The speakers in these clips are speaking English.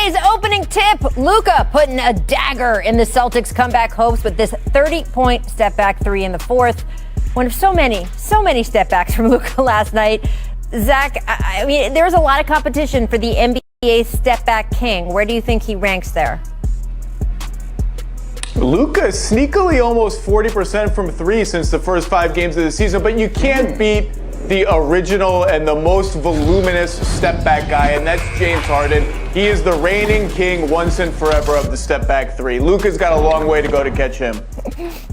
NBA's opening tip. Luka putting a dagger in the Celtics' comeback hopes with this 30-point step-back three in the fourth. One of so many step-backs from Luka last night. Zach, I mean, there's a lot of competition for the NBA step-back king. Where do you think he ranks there? Luka is sneakily almost 40% from three since the first 5 games of the season, but you can't beat the original and the most voluminous step-back guy, and that's James Harden. He is the reigning king once and forever of the step-back three. Luka's got a long way to go to catch him.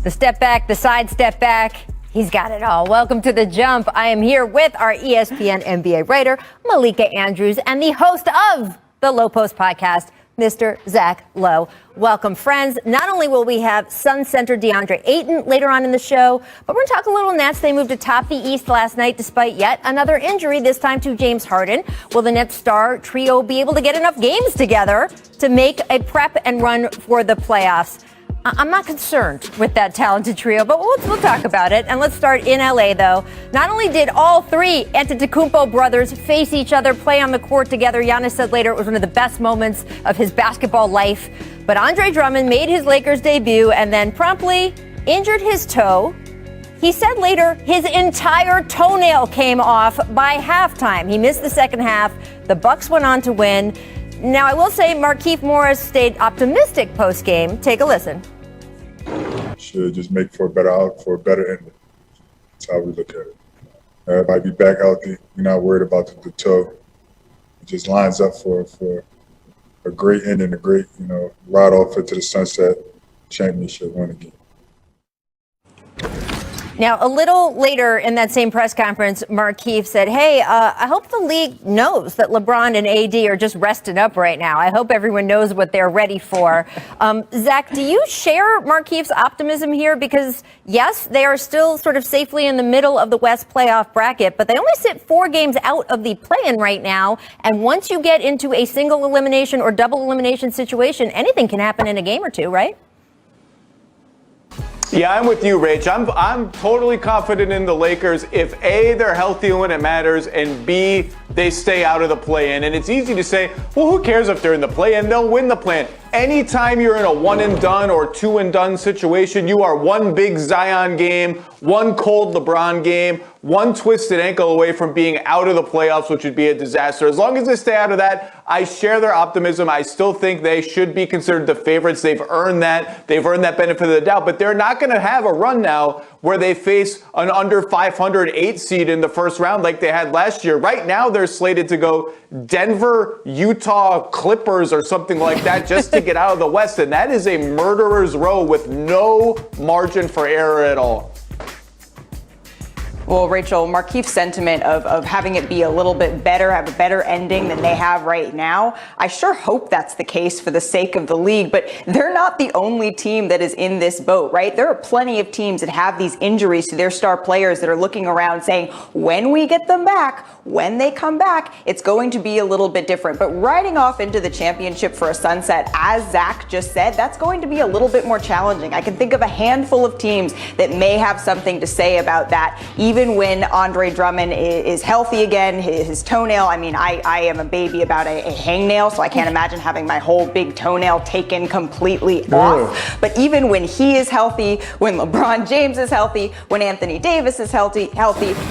The step-back, the side step-back, he's got it all. Welcome to The Jump. I am here with our ESPN NBA writer, Malika Andrews, and the host of the Low Post podcast, Mr. Zach Lowe. Welcome, friends. Not only will we have Sun center DeAndre Ayton later on in the show, but we're going to talk a little Nets. They moved to top the East last night despite yet another injury, this time to James Harden. Will the Nets star trio be able to get enough games together to make a prep and run for the playoffs? I'm not concerned with that talented trio, but we'll talk about it. And let's start in LA, though. Not only did all three Antetokounmpo brothers face each other, play on the court together, Giannis said later it was one of the best moments of his basketball life. But Andre Drummond made his Lakers debut and then promptly injured his toe. He said later his entire toenail came off by halftime. He missed the second half. The Bucks went on to win. Now, I will say Markieff Morris stayed optimistic post-game. Take a listen. Should just make for a better ending. That's how we look at it. Everybody be back healthy. We're not worried about the toe. It just lines up for a great ending, a great, ride off into the sunset championship win again. Now, a little later in that same press conference, Markieff said, hey, I hope the league knows that LeBron and AD are just resting up right now. I hope everyone knows what they're ready for. Zach, do you share Markieff's optimism here? Because, yes, they are still sort of safely in the middle of the West playoff bracket, but they only sit 4 games out of the play-in right now. And once you get into a single elimination or double elimination situation, anything can happen in a game or two, right? Yeah, I'm with you, Rach. I'm totally confident in the Lakers if A, they're healthy when it matters, and B, they stay out of the play-in. And it's easy to say, well, who cares if they're in the play-in? They'll win the play-in. Anytime you're in a one-and-done or two-and-done situation, you are one big Zion game, one cold LeBron game, one twisted ankle away from being out of the playoffs, which would be a disaster. As long as they stay out of that, I share their optimism. I still think they should be considered the favorites. They've earned that. They've earned that benefit of the doubt. But they're not going to have a run now where they face an under 500 8 seed in the first round like they had last year. Right now, they're slated to go Denver, Utah, Clippers, or something like that just to get out of the West. And that is a murderer's row with no margin for error at all. Well, Rachel, Markieff's sentiment of having it be a little bit better, have a better ending than they have right now, I sure hope that's the case for the sake of the league, but they're not the only team that is in this boat, right? There are plenty of teams that have these injuries to their star players that are looking around saying, when we get them back, when they come back, it's going to be a little bit different. But riding off into the championship for a sunset, as Zach just said, that's going to be a little bit more challenging. I can think of a handful of teams that may have something to say about that, even when Andre Drummond is healthy again, his toenail, I mean, I am a baby about a hangnail, so I can't imagine having my whole big toenail taken completely off. But even when he is healthy, when LeBron James is healthy, when Anthony Davis is healthy,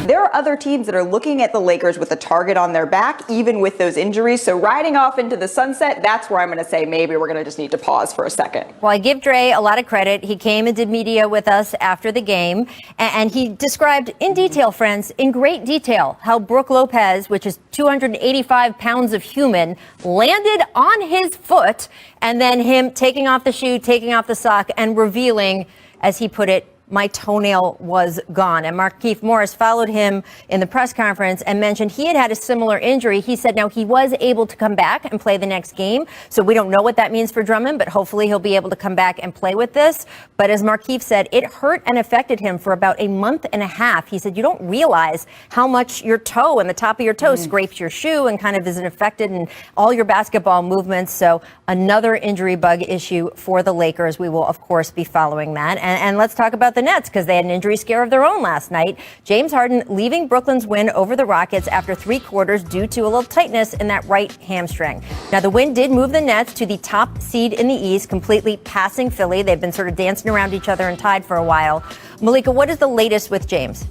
there are other teams that are looking at the Lakers with a target on their back, even with those injuries. So riding off into the sunset, that's where I'm going to say maybe we're going to just need to pause for a second. Well, I give Dre a lot of credit. He came and did media with us after the game, and he described in detail, friends, in great detail, how Brook Lopez, which is 285 pounds of human, landed on his foot, and then him taking off the shoe, taking off the sock, and revealing, as he put it, my toenail was gone. And Markieff Morris followed him in the press conference and mentioned he had a similar injury. He said now he was able to come back and play the next game. So we don't know what that means for Drummond, but hopefully he'll be able to come back and play with this. But as Markieff said, it hurt and affected him for about a month and a half. He said you don't realize how much your toe and the top of your toe scrapes your shoe and kind of is affected in all your basketball movements. So another injury bug issue for the Lakers. We will, of course, be following that. And let's talk about the the Nets because they had an injury scare of their own last night. James Harden leaving Brooklyn's win over the Rockets after 3 quarters due to a little tightness in that right hamstring. Now, the win did move the Nets to the top seed in the East, completely passing Philly. They've been sort of dancing around each other and tied for a while. Malika, what is the latest with James?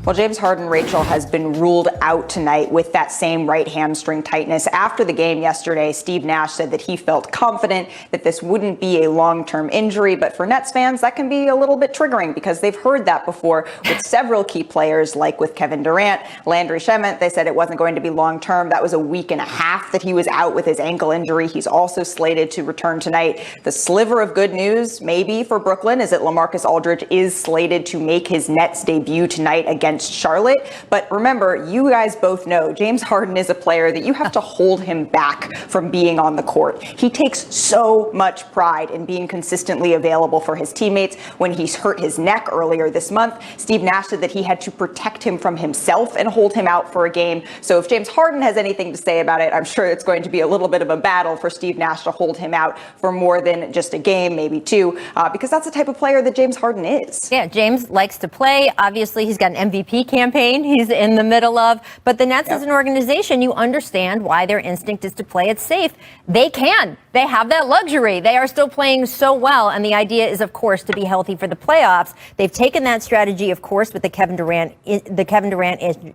Well, James Harden, Rachel, has been ruled out tonight with that same right hamstring tightness. After the game yesterday, Steve Nash said that he felt confident that this wouldn't be a long-term injury. But for Nets fans, that can be a little bit triggering because they've heard that before with several key players like with Kevin Durant, Landry Shamet. They said it wasn't going to be long-term. That was a week and a half that he was out with his ankle injury. He's also slated to return tonight. The sliver of good news, maybe for Brooklyn, is that LaMarcus Aldridge is slated to make his Nets debut tonight against Charlotte. But remember, you guys both know James Harden is a player that you have to hold him back from being on the court. He takes so much pride in being consistently available for his teammates. When he's hurt his neck earlier this month, Steve Nash said that he had to protect him from himself and hold him out for a game. So if James Harden has anything to say about it, I'm sure it's going to be a little bit of a battle for Steve Nash to hold him out for more than just a game, maybe 2, because that's the type of player that James Harden is. Yeah, James likes to play. Obviously, he's got an MVP campaign he's in the middle of. But the Nets as an organization, you understand why their instinct is to play it safe. They can. They have that luxury. They are still playing so well. And the idea is, of course, to be healthy for the playoffs. They've taken that strategy, of course, with the Kevin Durant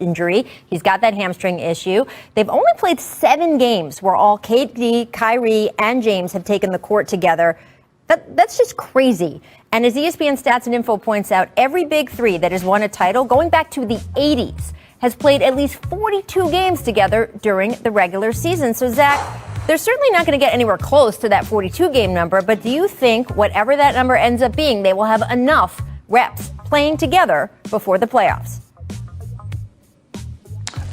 injury. He's got that hamstring issue. They've only played 7 games where all KD, Kyrie, and James have taken the court together. That's just crazy. And as ESPN Stats and Info points out, every big 3 that has won a title going back to the 80s has played at least 42 games together during the regular season. So, Zach, they're certainly not going to get anywhere close to that 42-game number. But do you think whatever that number ends up being, they will have enough reps playing together before the playoffs?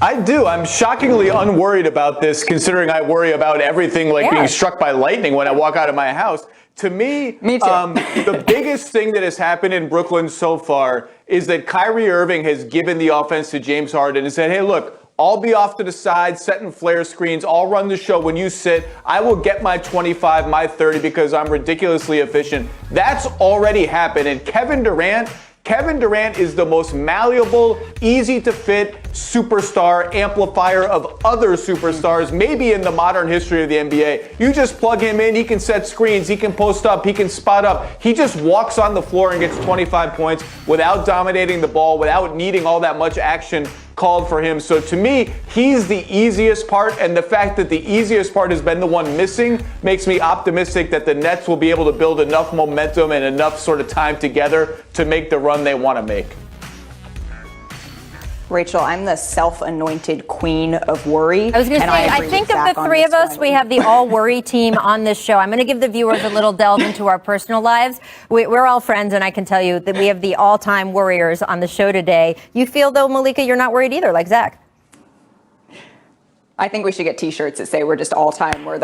I do. I'm shockingly unworried about this, considering I worry about everything like being struck by lightning when I walk out of my house. To me the biggest thing that has happened in Brooklyn so far is that Kyrie Irving has given the offense to James Harden and said, hey, look, I'll be off to the side, setting flare screens. I'll run the show when you sit. I will get my 25, my 30 because I'm ridiculously efficient. That's already happened. And Kevin Durant is the most malleable, easy to fit superstar amplifier of other superstars, maybe in the modern history of the NBA. You just plug him in, he can set screens, he can post up, he can spot up. He just walks on the floor and gets 25 points without dominating the ball, without needing all that much action called for him. So to me, he's the easiest part, and the fact that the easiest part has been the one missing makes me optimistic that the Nets will be able to build enough momentum and enough sort of time together to make the run they want to make. Rachel, I'm the self-anointed queen of worry. I was going to say, I think of the 3 of us, we have the all-worry team on this show. I'm going to give the viewers a little delve into our personal lives. We're all friends, and I can tell you that we have the all-time worriers on the show today. You feel, though, Malika, you're not worried either, like Zach? I think we should get T-shirts that say we're the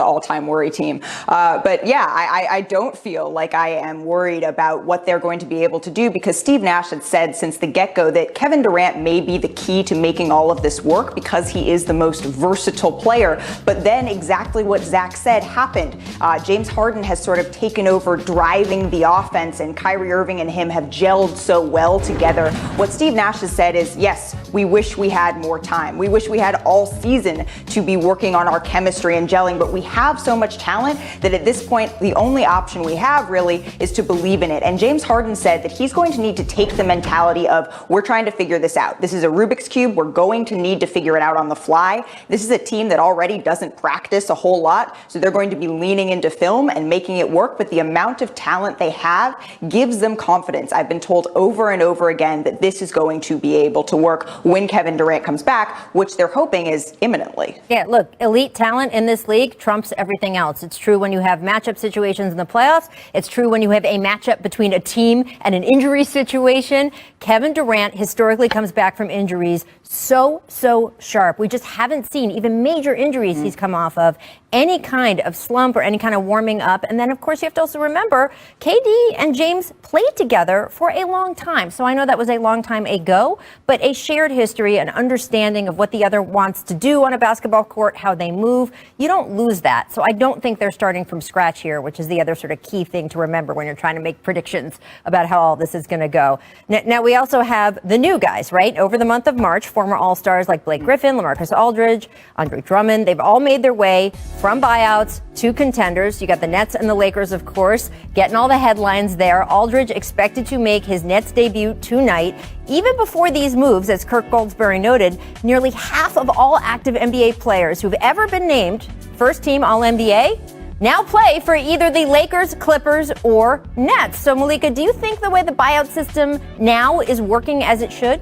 all-time worry team. But yeah, I don't feel like I am worried about what they're going to be able to do because Steve Nash had said since the get-go that Kevin Durant may be the key to making all of this work because he is the most versatile player. But then exactly what Zach said happened. James Harden has sort of taken over driving the offense, and Kyrie Irving and him have gelled so well together. What Steve Nash has said is, yes, we wish we had more time. We wish we had all season to be working on our chemistry and gelling, but we have so much talent that at this point, the only option we have really is to believe in it. And James Harden said that he's going to need to take the mentality of, we're trying to figure this out. This is a Rubik's Cube. We're going to need to figure it out on the fly. This is a team that already doesn't practice a whole lot, so they're going to be leaning into film and making it work, but the amount of talent they have gives them confidence. I've been told over and over again that this is going to be able to work when Kevin Durant comes back, which they're hoping is imminently. Yeah, look, elite talent in this league trumps everything else. It's true when you have matchup situations in the playoffs. It's true when you have a matchup between a team and an injury situation. Kevin Durant historically comes back from injuries so sharp. We just haven't seen even major injuries he's come off of, any kind of slump or any kind of warming up. And then, of course, you have to also remember KD and James played together for a long time. So I know that was a long time ago, but a shared history, an understanding of what the other wants to do on a basketball court, how they move. You don't lose that. So I don't think they're starting from scratch here, which is the other sort of key thing to remember when you're trying to make predictions about how all this is going to go. Now, we also have the new guys, right? Over the month of March, former All-Stars like Blake Griffin, LaMarcus Aldridge, Andre Drummond, they've all made their way from buyouts to contenders. You got the Nets and the Lakers, of course, getting all the headlines there. Aldridge expected to make his Nets debut tonight. Even before these moves, as Kirk Goldsberry noted, nearly half of all active NBA players who've ever been named first-team All-NBA now play for either the Lakers, Clippers, or Nets. So, Malika, do you think the way the buyout system now is working as it should?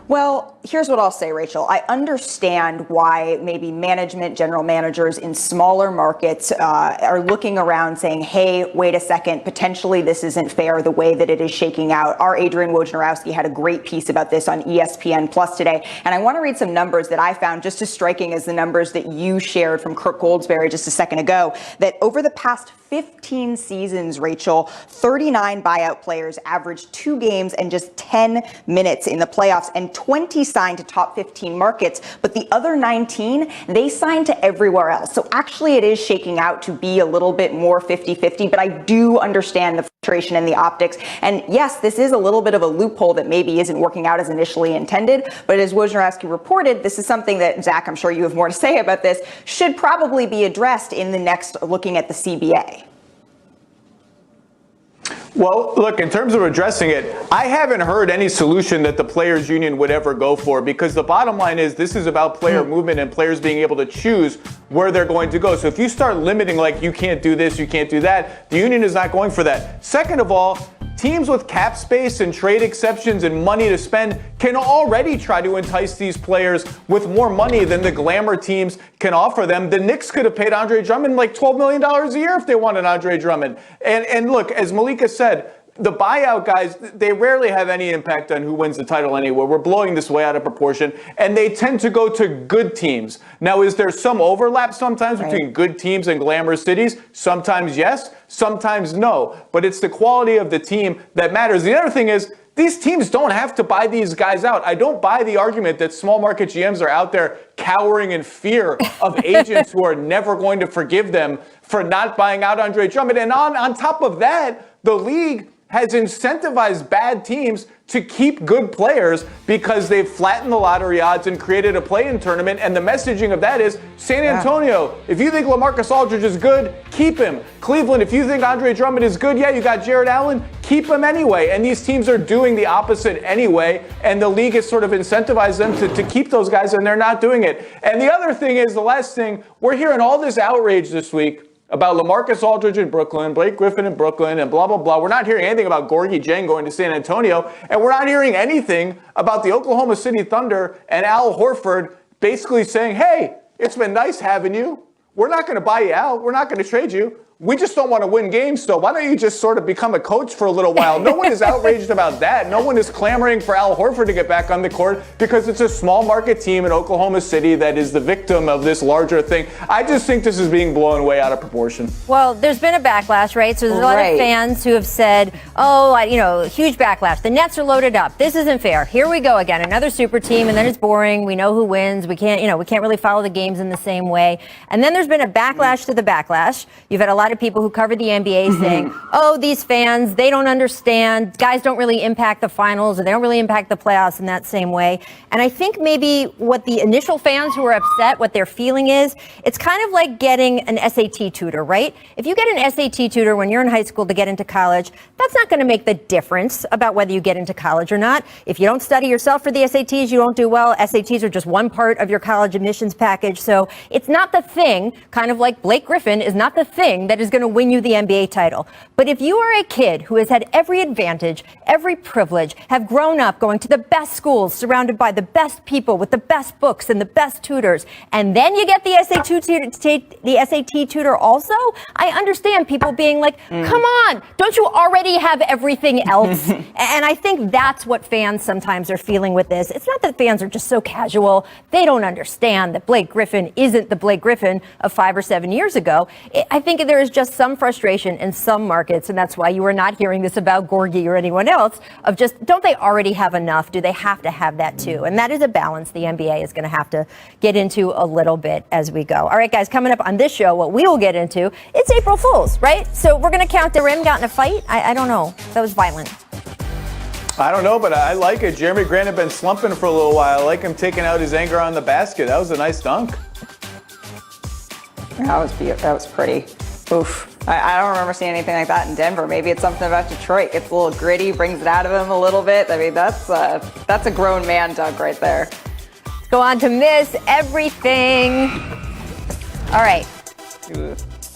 Well, here's what I'll say, Rachel. I understand why maybe management, general managers in smaller markets are looking around saying, hey, wait a second, potentially this isn't fair the way that it is shaking out. Our Adrian Wojnarowski had a great piece about this on ESPN Plus today. And I want to read some numbers that I found just as striking as the numbers that you shared from Kirk Goldsberry just a second ago, that over the past 15 seasons, Rachel, 39 buyout players averaged 2 games and just 10 minutes in the playoffs, and 20 signed to top 15 markets, but the other 19, they signed to everywhere else. So actually it is shaking out to be a little bit more 50-50, but I do understand the frustration and the optics. And yes, this is a little bit of a loophole that maybe isn't working out as initially intended, but as Wojnarowski reported, this is something that, Zach, I'm sure you have more to say about this, should probably be addressed in the next looking at the CBA. Well, look, in terms of addressing it, I haven't heard any solution that the players union would ever go for, because the bottom line is this is about player movement and players being able to choose where they're going to go. So if you start limiting, like, you can't do this, you can't do that, the union is not going for that. Second of all, teams with cap space and trade exceptions and money to spend can already try to entice these players with more money than the glamour teams can offer them. The Knicks could have paid Andre Drummond like $12 million a year if they wanted Andre Drummond. And look, as Malika said, the buyout guys, they rarely have any impact on who wins the title anyway. We're blowing this way out of proportion, and they tend to go to good teams. Now, is there some overlap sometimes between good teams and glamorous cities? Sometimes yes, sometimes no. But it's the quality of the team that matters. The other thing is, these teams don't have to buy these guys out. I don't buy the argument that small market GMs are out there cowering in fear of agents who are never going to forgive them for not buying out Andre Drummond. And on top of that, the league has incentivized bad teams to keep good players because they've flattened the lottery odds and created a play-in tournament. And the messaging of that is, San Antonio, if you think LaMarcus Aldridge is good, keep him. Cleveland, if you think Andre Drummond is good, yeah, you got Jared Allen, keep him anyway. And these teams are doing the opposite anyway. And the league has sort of incentivized them to keep those guys, and they're not doing it. And the other thing is, the last thing, we're hearing all this outrage this week about LaMarcus Aldridge in Brooklyn, Blake Griffin in Brooklyn, and blah, blah, blah. We're not hearing anything about Gorgui Dieng going to San Antonio, and we're not hearing anything about the Oklahoma City Thunder and Al Horford basically saying, hey, it's been nice having you. We're not going to buy you out. We're not going to trade you. We just don't want to win games, so why don't you just sort of become a coach for a little while? No one is outraged about that. No one is clamoring for Al Horford to get back on the court because it's a small market team in Oklahoma City that is the victim of this larger thing. I just think this is being blown way out of proportion. Well, there's been a backlash, right? So there's a lot of fans who have said, huge backlash. The Nets are loaded up. This isn't fair. Here we go again. Another super team, and then it's boring. We know who wins. We can't really follow the games in the same way. And then there's been a backlash to the backlash. You've had a lot of people who cover the NBA saying, these fans, they don't understand. Guys don't really impact the finals, or they don't really impact the playoffs in that same way. And I think maybe what the initial fans who are upset, what they're feeling is, it's kind of like getting an SAT tutor, right? If you get an SAT tutor when you're in high school to get into college, that's not going to make the difference about whether you get into college or not. If you don't study yourself for the SATs, you don't do well. SATs are just one part of your college admissions package. So it's not the thing, kind of like Blake Griffin is not the thing that is going to win you the NBA title. But if you are a kid who has had every advantage, every privilege, have grown up going to the best schools, surrounded by the best people with the best books and the best tutors, and then you get the SAT tutor also, I understand people being like, come on, don't you already have have everything else. And I think that's what fans sometimes are feeling with this. It's not that fans are just so casual. They don't understand that Blake Griffin isn't the Blake Griffin of 5 or 7 years ago. I think there is just some frustration in some markets, and that's why you are not hearing this about Gorgie or anyone else, of just, don't they already have enough? Do they have to have that too? And that is a balance the NBA is going to have to get into a little bit as we go. All right, guys, coming up on this show, what we will get into, it's April Fool's, right? So we're going to count the rim. Got in a fight? I don't know. That was violent. I don't know, but I like it. Jeremy Grant had been slumping for a little while. I like him taking out his anger on the basket. That was a nice dunk. That was pretty. Oof. I don't remember seeing anything like that in Denver. Maybe it's something about Detroit. Gets a little gritty, brings it out of him a little bit. I mean, that's a grown man dunk right there. Let's go on to Miss Everything. All right.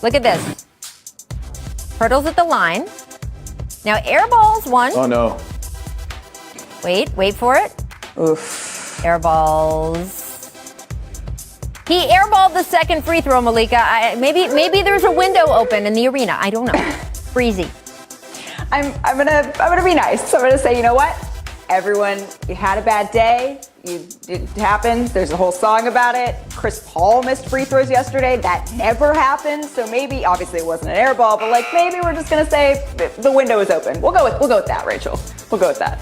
Look at this. Hurdles at the line. Now, air balls one. Oh, no. Wait for it. Oof. Air balls. He airballed the second free throw, Malika. Maybe there's a window open in the arena. I don't know. Breezy. I'm gonna be nice. So I'm gonna say, you know what? Everyone, you had a bad day. It happens. There's a whole song about it. Chris Paul missed free throws yesterday. That never happened. So maybe, obviously, it wasn't an air ball, but maybe we're just gonna say the window is open. We'll go with that, Rachel. We'll go with that.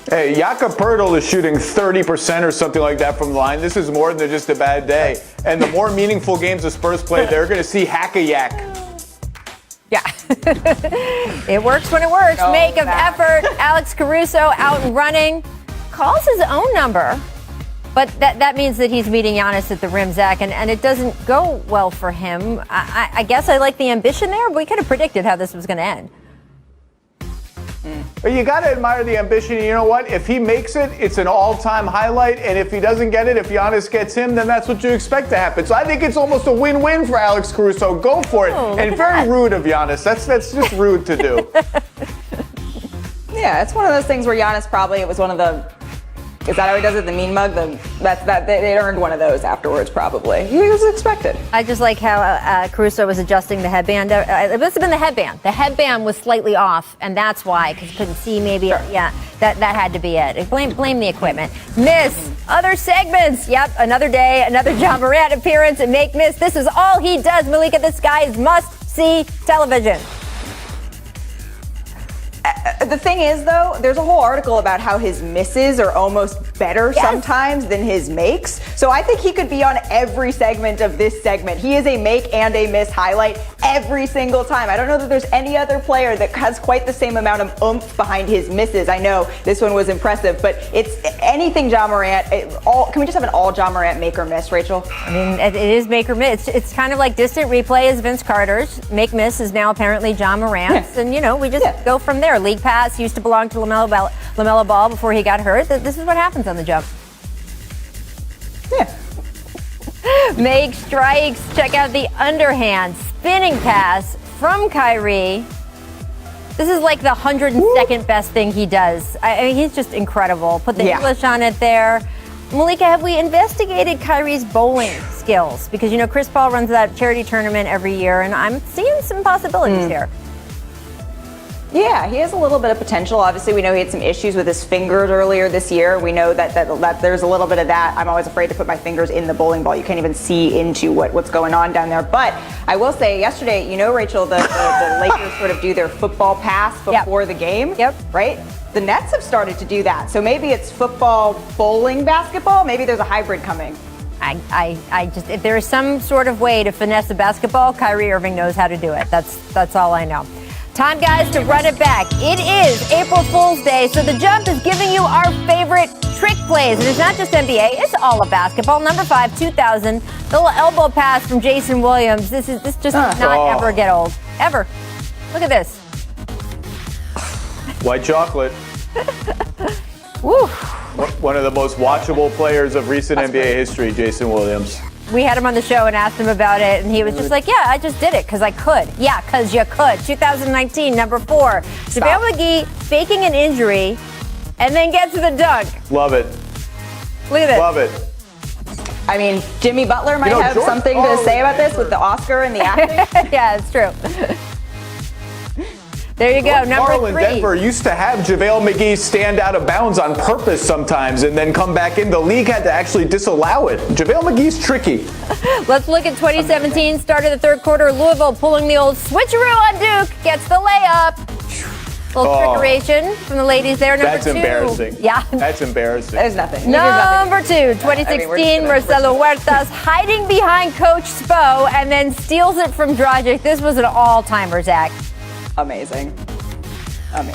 Hey, Jakob Poeltl is shooting 30% or something like that from the line. This is more than just a bad day. And the more meaningful games the Spurs play, they're going to see hack-a-yak. Yeah. It works when it works. Oh, Make of effort. Alex Caruso out and running. Calls his own number. But that means that he's meeting Giannis at the rim, Zach, and it doesn't go well for him. I guess I like the ambition there, but we could have predicted how this was going to end. But you got to admire the ambition. You know what? If he makes it, it's an all-time highlight. And if he doesn't get it, if Giannis gets him, then that's what you expect to happen. So I think it's almost a win-win for Alex Caruso. Go for it. And very rude of Giannis. That's just rude to do. Yeah, it's one of those things where Giannis probably, it was one of the, is that how he does it, the mean mug? They earned one of those afterwards, probably. He was expected. I just like how Caruso was adjusting the headband. It must have been the headband. The headband was slightly off, and that's why, because couldn't see maybe. Sure. Yeah, that had to be it. Blame the equipment. Miss, other segments. Yep, another day, another John Morant appearance and make miss. This is all he does, Malika. This guy is must-see television. The thing is, though, there's a whole article about how his misses are almost better sometimes than his makes. So I think he could be on every segment of this segment. He is a make and a miss highlight every single time. I don't know that there's any other player that has quite the same amount of oomph behind his misses. I know this one was impressive, but it's anything John Morant. Can we just have an all John Morant make or miss, Rachel? I mean, it is make or miss. It's kind of like distant replay is Vince Carter's. Make miss is now apparently John Morant's. And, we just go from there. League pass used to belong to LaMelo Ball before he got hurt. This is what happens on the jump. Yeah. Make strikes. Check out the underhand spinning pass from Kyrie. This is like the 102nd best thing he does. I mean, he's just incredible. Put the English on it there. Malika, have we investigated Kyrie's bowling skills? Because, Chris Paul runs that charity tournament every year, and I'm seeing some possibilities here. Yeah, he has a little bit of potential. Obviously, we know he had some issues with his fingers earlier this year. We know that there's a little bit of that. I'm always afraid to put my fingers in the bowling ball. You can't even see into what's going on down there. But I will say, yesterday, Rachel, the Lakers sort of do their football pass before the game. Yep. Right? The Nets have started to do that. So maybe it's football, bowling, basketball. Maybe there's a hybrid coming. I just, if there is some sort of way to finesse a basketball, Kyrie Irving knows how to do it. That's all I know. Time, guys, to run it back. It is April Fool's Day, so the Jump is giving you our favorite trick plays. And it's not just NBA, it's all of basketball. Number 5, 2000, the little elbow pass from Jason Williams. This just does not ever get old. Ever. Look at this. White chocolate. Woo. One of the most watchable players of recent NBA history, Jason Williams. We had him on the show and asked him about it, and he was just like, yeah, I just did it because I could. Yeah, because you could. 2019, number 4. JaVale McGee faking an injury and then gets to the dunk. Love it. Look at this. Love it. I mean, Jimmy Butler might have something to say about this with the Oscar and the acting. Yeah, it's true. There you go, number Carl in 3. Denver used to have JaVale McGee stand out of bounds on purpose sometimes and then come back in. The league had to actually disallow it. JaVale McGee's tricky. Let's look at 2017. Start of the third quarter. Louisville pulling the old switcheroo on Duke. Gets the layup. Little trickeration from the ladies there. Number That's 2. Embarrassing. Yeah. That's embarrassing. There's nothing. Number 2, 2016, Marcelo Huertas hiding behind Coach Spo and then steals it from Dragic. This was an all-timer, Zach. Amazing.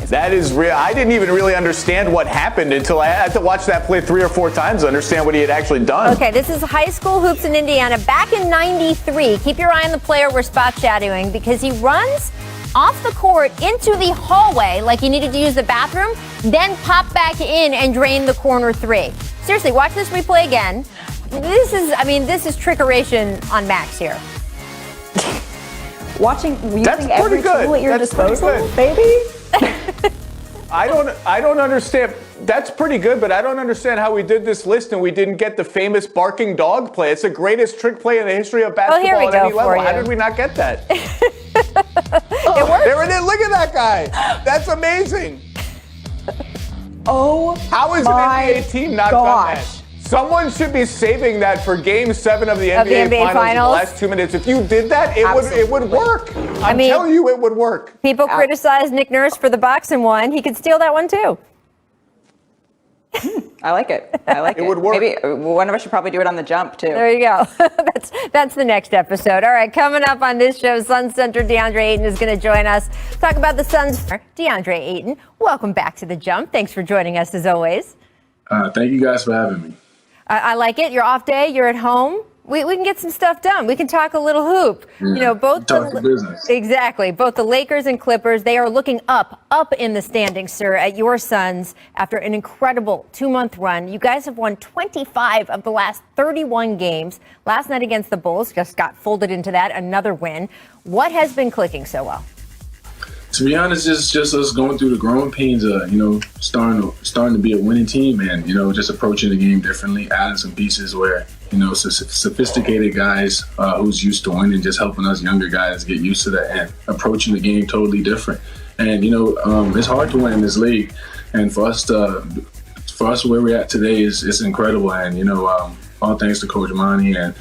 That is real. I didn't even really understand what happened until I had to watch that play 3 or 4 times to understand what he had actually done. Okay, this is high school hoops in Indiana back in '93. Keep your eye on the player we're spot shadowing because he runs off the court into the hallway like he needed to use the bathroom, then pop back in and drain the corner 3. Seriously, watch this replay again. This is trickeration on max here. Using every tool at your disposal, baby. I don't understand. That's pretty good, but I don't understand how we did this list and we didn't get the famous barking dog play. It's the greatest trick play in the history of basketball at any level. How did we not get that? It worked. There it is. Look at that guy. That's amazing. How is an NBA team not done that? Someone should be saving that for Game 7 of the NBA Finals in the last 2 minutes. If you did that, it would work. I'm telling you, it would work. People criticize Nick Nurse for the boxing one. He could steal that one too. I like it. It would work. Maybe one of us should probably do it on the jump too. There you go. That's the next episode. All right, coming up on this show, Suns center DeAndre Ayton is going to join us. Talk about the Suns. DeAndre Ayton, welcome back to the Jump. Thanks for joining us as always. Thank you guys for having me. I like it. You're off day. You're at home. We can get some stuff done. We can talk a little hoop. Yeah, both talk the business. Exactly. Both the Lakers and Clippers, they are looking up in the standings, sir, at your Suns after an incredible 2-month run. You guys have won 25 of the last 31 games. Last night against the Bulls, just got folded into that, another win. What has been clicking so well? To be honest, it's just us going through the growing pains of, starting to be a winning team and, just approaching the game differently, adding some pieces where, sophisticated guys who's used to winning, just helping us younger guys get used to that and approaching the game totally different. And, it's hard to win in this league. And for us where we're at today is incredible. And, all thanks to Coach Monty and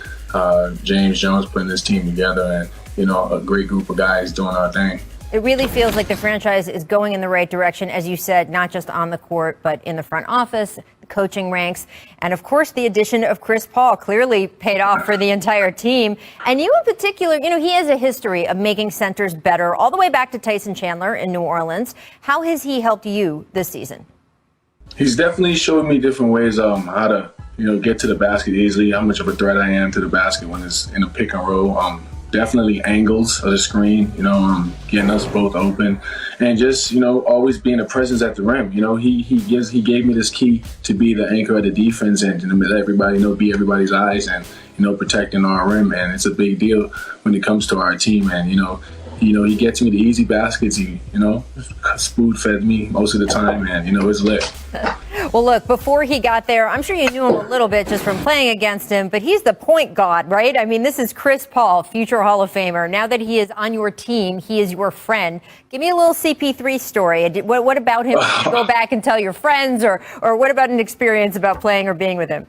James Jones putting this team together and, a great group of guys doing our thing. It really feels like the franchise is going in the right direction, as you said, not just on the court, but in the front office, the coaching ranks. And of course, the addition of Chris Paul clearly paid off for the entire team. And you in particular, he has a history of making centers better all the way back to Tyson Chandler in New Orleans. How has he helped you this season? He's definitely showed me different ways how to, get to the basket easily, how much of a threat I am to the basket when it's in a pick and roll. Definitely angles of the screen, getting us both open and just, always being a presence at the rim. He gave me this key to be the anchor of the defense and to let everybody be everybody's eyes and, protecting our rim. And it's a big deal when it comes to our team. And, he gets me the easy baskets. He, spoon fed me most of the time and, it's lit. Well, look, before he got there, I'm sure you knew him a little bit just from playing against him, but he's the point god, right? I mean, this is Chris Paul, future Hall of Famer. Now that he is on your team, he is your friend. Give me a little CP3 story. What about him? Did you go back and tell your friends, or what about an experience about playing or being with him?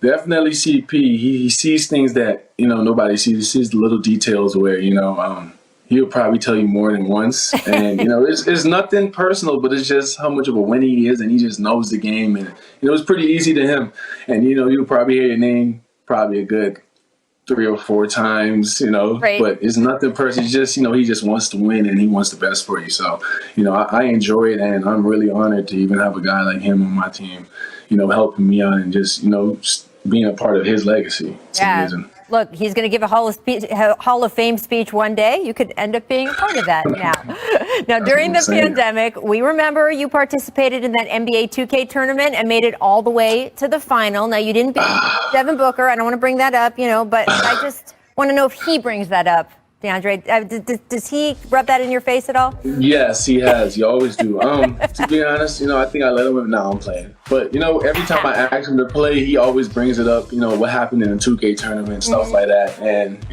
Definitely CP. He sees things that, nobody sees. He sees the little details where, he'll probably tell you more than once. And, it's nothing personal, but it's just how much of a winner he is. And he just knows the game. And, it's pretty easy to him. And, you'll probably hear your name probably a good 3 or 4 times, right. But it's nothing personal. It's just, he just wants to win and he wants the best for you. So, I enjoy it. And I'm really honored to even have a guy like him on my team, helping me out and just, being a part of his legacy. It's amazing. Look, he's going to give a Hall of Fame speech one day. You could end up being a part of that now. Now, during the pandemic, we remember you participated in that NBA 2K tournament and made it all the way to the final. Now, you didn't beat Devin Booker. I don't want to bring that up, but I just want to know if he brings that up. DeAndre, does he rub that in your face at all? Yes, he has. You always do. To be honest, I think I let him. Now I'm playing. But, every time I ask him to play, he always brings it up, what happened in the 2K tournament, stuff like that. And,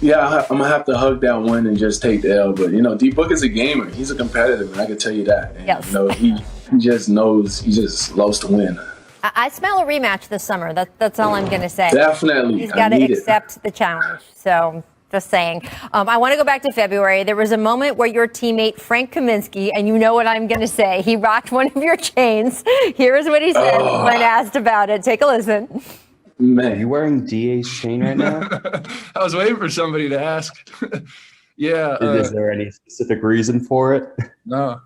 Yeah, I'm gonna have to hug that one and just take the L. But D Book is a gamer. He's a competitor, and I can tell you that. And, Yes. He just knows. He just loves to win. I smell a rematch this summer. That's all I'm going to say. Definitely. He's got to accept the challenge. So just saying. I want to go back to February. There was a moment where your teammate, Frank Kaminsky, and you know what I'm going to say, he rocked one of your chains. Here's what he said when asked about it. Take a listen. Man, Are you wearing DA's chain right now? I was waiting for somebody to ask. Yeah. Is there any specific reason for it? No.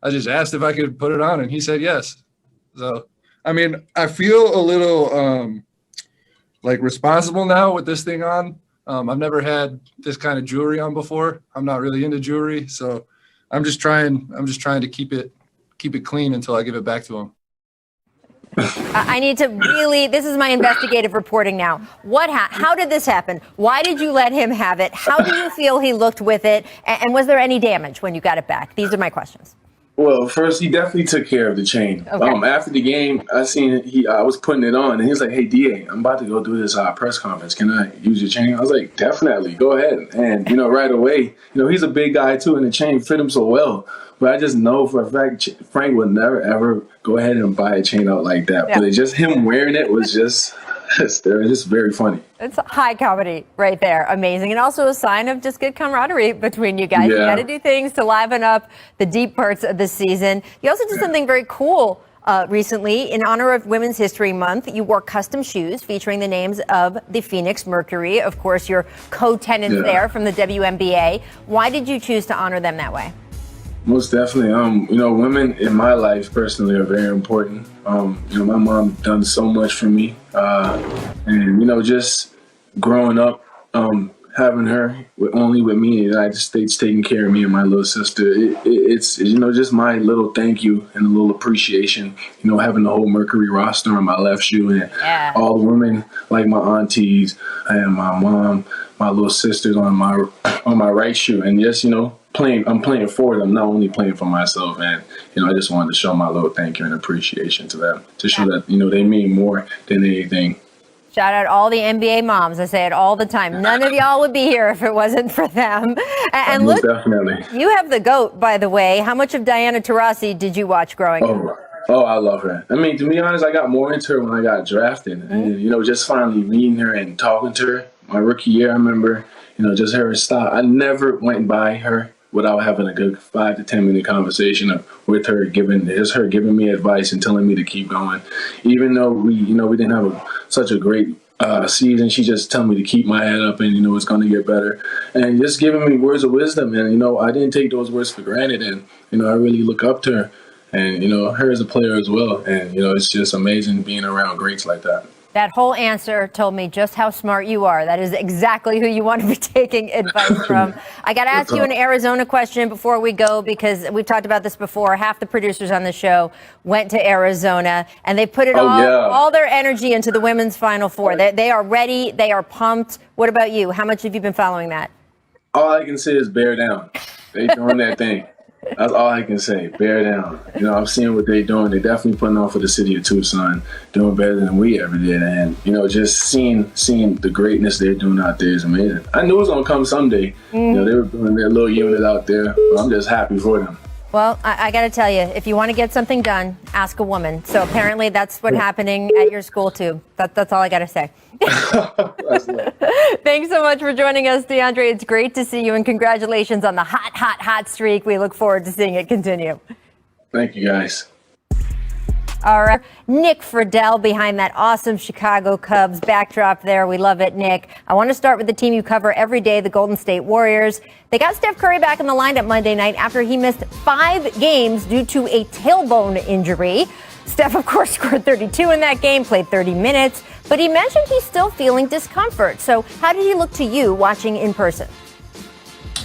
I just asked if I could put it on, and he said yes. So, I mean, I feel a little responsible now with this thing on. I've never had this kind of jewelry on before. I'm not really into jewelry, so I'm just trying to keep it clean until I give it back to him. I need to really, this is my investigative reporting now. How did this happen? Why did you let him have it? How do you feel he looked with it? And was there any damage when you got it back? These are my questions. Well, first, he definitely took care of the chain. Okay. After the game, I seen I was putting it on, and he was like, "Hey, DA, I'm about to go do this press conference. Can I use your chain?" I was like, "Definitely, go ahead." And right away, he's a big guy too, and the chain fit him so well. But I just know for a fact Frank would never ever go ahead and buy a chain out like that. Yeah. But just him wearing it was just very funny. It's high comedy right there. Amazing. And also a sign of just good camaraderie between you guys. Yeah. You got to do things to liven up the deep parts of the season. You also did something very cool recently. In honor of Women's History Month, you wore custom shoes featuring the names of the Phoenix Mercury. Of course, your co-tenants there from the WNBA. Why did you choose to honor them that way? Most definitely. Women in my life personally are very important. My mom done so much for me. And just growing up, having her only with me in the United States taking care of me and my little sister, it's just my little thank you and a little appreciation, having the whole Mercury roster on my left shoe and all the women like my aunties and my mom, my little sisters on my right shoe, and just I'm playing for them, not only playing for myself. And I just wanted to show my little thank you and appreciation to them, to show that they mean more than anything. Shout out all the NBA moms. I say it all the time. None of y'all would be here if it wasn't for them. And look, definitely. You have the GOAT, by the way. How much of Diana Taurasi did you watch growing up? Oh, I love her. I mean, to be honest, I got more into her when I got drafted. Mm-hmm. And, just finally meeting her and talking to her. My rookie year, I remember, just her style. I never went by her without having a good 5 to 10 minute conversation with her, giving me advice and telling me to keep going. Even though we didn't have such a great season, she just telling me to keep my head up and it's going to get better, and just giving me words of wisdom. And I didn't take those words for granted, and I really look up to her, and her as a player as well. And it's just amazing being around greats like that. That whole answer told me just how smart you are. That is exactly who you want to be taking advice from. I got to ask you an Arizona question before we go, because we've talked about this before. Half the producers on the show went to Arizona, and they put all their energy into the women's Final Four. They are ready. They are pumped. What about you? How much have you been following that? All I can say is bear down. They doing that thing. That's all I can say. Bear down. I'm seeing what they're doing. They're definitely putting on for the city of Tucson, doing better than we ever did. And, just seeing the greatness they're doing out there is amazing. I knew it was going to come someday. They were doing their little unit out there. But I'm just happy for them. Well, I got to tell you, if you want to get something done, ask a woman. So apparently that's what's happening at your school, too. That's all I got to say. Thanks so much for joining us, DeAndre. It's great to see you, and congratulations on the hot streak. We look forward to seeing it continue. Thank you, guys. All right. Nick Friedel behind that awesome Chicago Cubs backdrop there. We love it, Nick. I want to start with the team you cover every day, the Golden State Warriors. They got Steph Curry back in the lineup Monday night after he missed 5 games due to a tailbone injury. Steph, of course, scored 32 in that game, played 30 minutes, but he mentioned he's still feeling discomfort. So how did he look to you watching in person?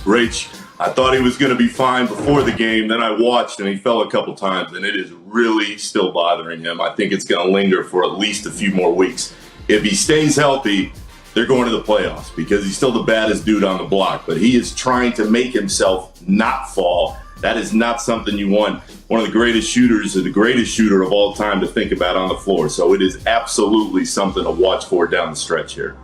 Rach, I thought he was going to be fine before the game. Then I watched and he fell a couple times, and it is really still bothering him. I think it's going to linger for at least a few more weeks. If he stays healthy, they're going to the playoffs because he's still the baddest dude on the block. But he is trying to make himself not fall. That is not something you want one of the greatest shooters or the greatest shooter of all time to think about on the floor. So it is absolutely something to watch for down the stretch here.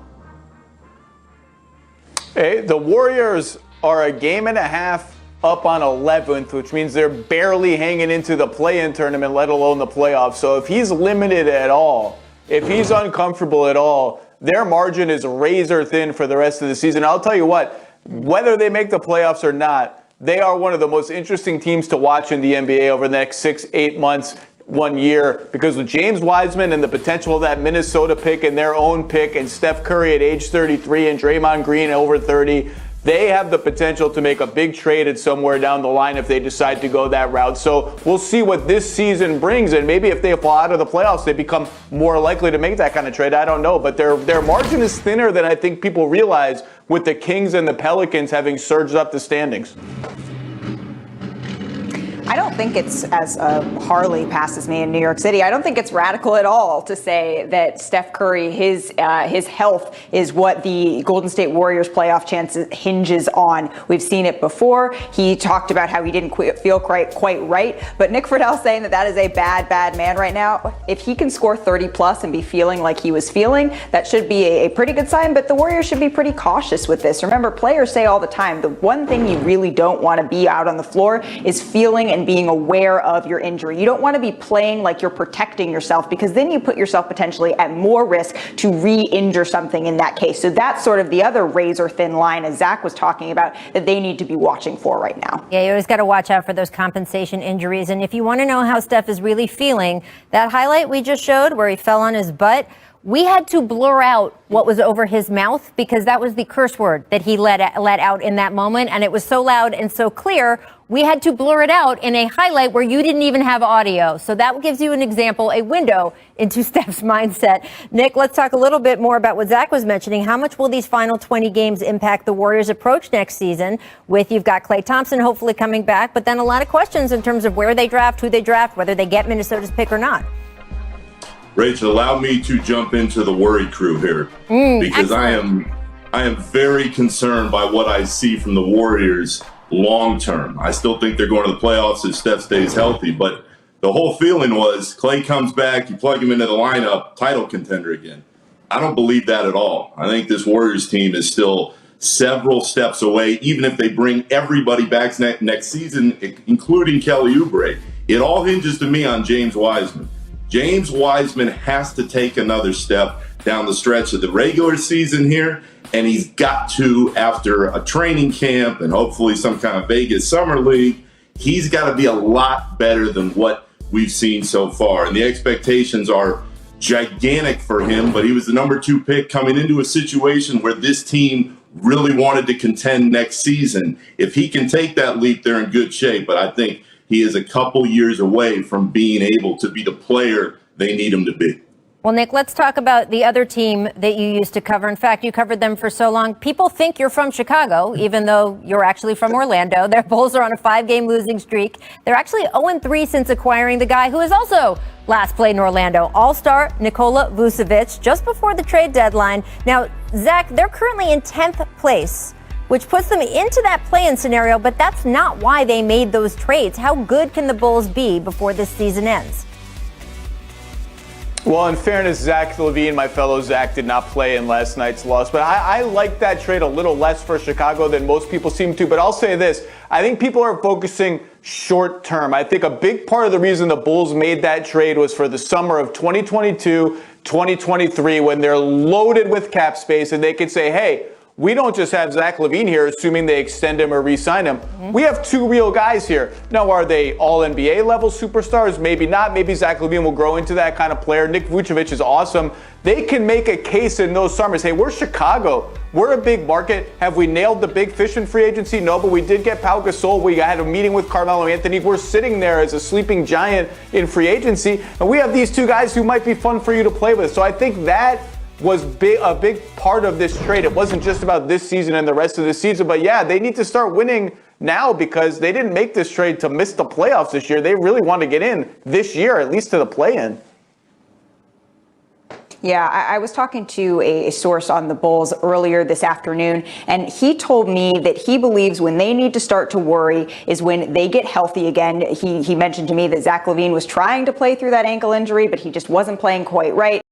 Hey, the Warriors are a game and a half up on 11th, which means they're barely hanging into the play-in tournament, let alone the playoffs. So if he's limited at all, if he's uncomfortable at all, their margin is razor thin for the rest of the season. I'll tell you what, whether they make the playoffs or not, they are one of the most interesting teams to watch in the NBA over the next 6-8 months, 1 year, because with James Wiseman and the potential of that Minnesota pick and their own pick and Steph Curry at age 33 and Draymond Green over 30, they have the potential to make a big trade at somewhere down the line if they decide to go that route. So we'll see what this season brings, and maybe if they fall out of the playoffs, they become more likely to make that kind of trade. I don't know, but their margin is thinner than I think people realize, with the Kings and the Pelicans having surged up the standings. I don't think it's, as Harley passes me in New York City, I don't think it's radical at all to say that Steph Curry, his health is what the Golden State Warriors playoff chances hinges on. We've seen it before. He talked about how he didn't feel quite right, but Nick Friedel saying that is a bad man right now. If he can score 30 plus and be feeling like he was feeling, that should be a pretty good sign, but the Warriors should be pretty cautious with this. Remember, players say all the time, the one thing you really don't want to be out on the floor is feeling and being aware of your injury. You don't want to be playing like you're protecting yourself, because then you put yourself potentially at more risk to re-injure something in that case. So that's sort of the other razor thin line, as Zach was talking about, that they need to be watching for right now. Yeah, you always got to watch out for those compensation injuries. And if you want to know how Steph is really feeling, that highlight we just showed where he fell on his butt, we had to blur out what was over his mouth because that was the curse word that he let out in that moment. And it was so loud and so clear, we had to blur it out in a highlight where you didn't even have audio. So that gives you an example, a window into Steph's mindset. Nick, let's talk a little bit more about what Zach was mentioning. How much will these final 20 games impact the Warriors' approach next season? You've got Klay Thompson hopefully coming back, but then a lot of questions in terms of where they draft, who they draft, whether they get Minnesota's pick or not. Rachel, allow me to jump into the worry crew here because excellent. I am very concerned by what I see from the Warriors long term. I still think they're going to the playoffs if Steph stays healthy, but the whole feeling was Klay comes back, you plug him into the lineup, title contender again. I don't believe that at all. I think this Warriors team is still several steps away, even if they bring everybody back next season, including Kelly Oubre. It all hinges to me on James Wiseman. James Wiseman has to take another step down the stretch of the regular season here, and he's got to, after a training camp and hopefully some kind of Vegas summer league, he's got to be a lot better than what we've seen so far. And the expectations are gigantic for him, but he was the number 2 pick coming into a situation where this team really wanted to contend next season. If he can take that leap, they're in good shape, but I think he is a couple years away from being able to be the player they need him to be. Well, Nick, let's talk about the other team that you used to cover. In fact, you covered them for so long. People think you're from Chicago, even though you're actually from Orlando. Their Bulls are on a 5-game losing streak. They're actually 0-3 since acquiring the guy who is also last played in Orlando, All-Star Nikola Vucevic, just before the trade deadline. Now, Zach, they're currently in 10th place, which puts them into that play-in scenario, but that's not why they made those trades. How good can the Bulls be before this season ends? Well, in fairness, Zach LaVine, my fellow Zach, did not play in last night's loss. But I like that trade a little less for Chicago than most people seem to. But I'll say this. I think people are focusing short term. I think a big part of the reason the Bulls made that trade was for the summer of 2022, 2023, when they're loaded with cap space and they could say, hey, we don't just have Zach LaVine here, assuming they extend him or re-sign him. We have 2 real guys here. Now, are they all NBA level superstars? Maybe not. Maybe Zach LaVine will grow into that kind of player. Nick Vucevic is awesome. They can make a case in those summers. Hey, we're Chicago. We're a big market. Have we nailed the big fish in free agency? No, but we did get Pau Gasol. We had a meeting with Carmelo Anthony. We're sitting there as a sleeping giant in free agency. And we have these 2 guys who might be fun for you to play with. So I think that was a big part of this trade. It wasn't just about this season and the rest of the season, but yeah, they need to start winning now because they didn't make this trade to miss the playoffs this year. They really want to get in this year, at least to the play-in. Yeah, I was talking to a source on the Bulls earlier this afternoon, and he told me that he believes when they need to start to worry is when they get healthy again. He mentioned to me that Zach LaVine was trying to play through that ankle injury, but he just wasn't playing quite right.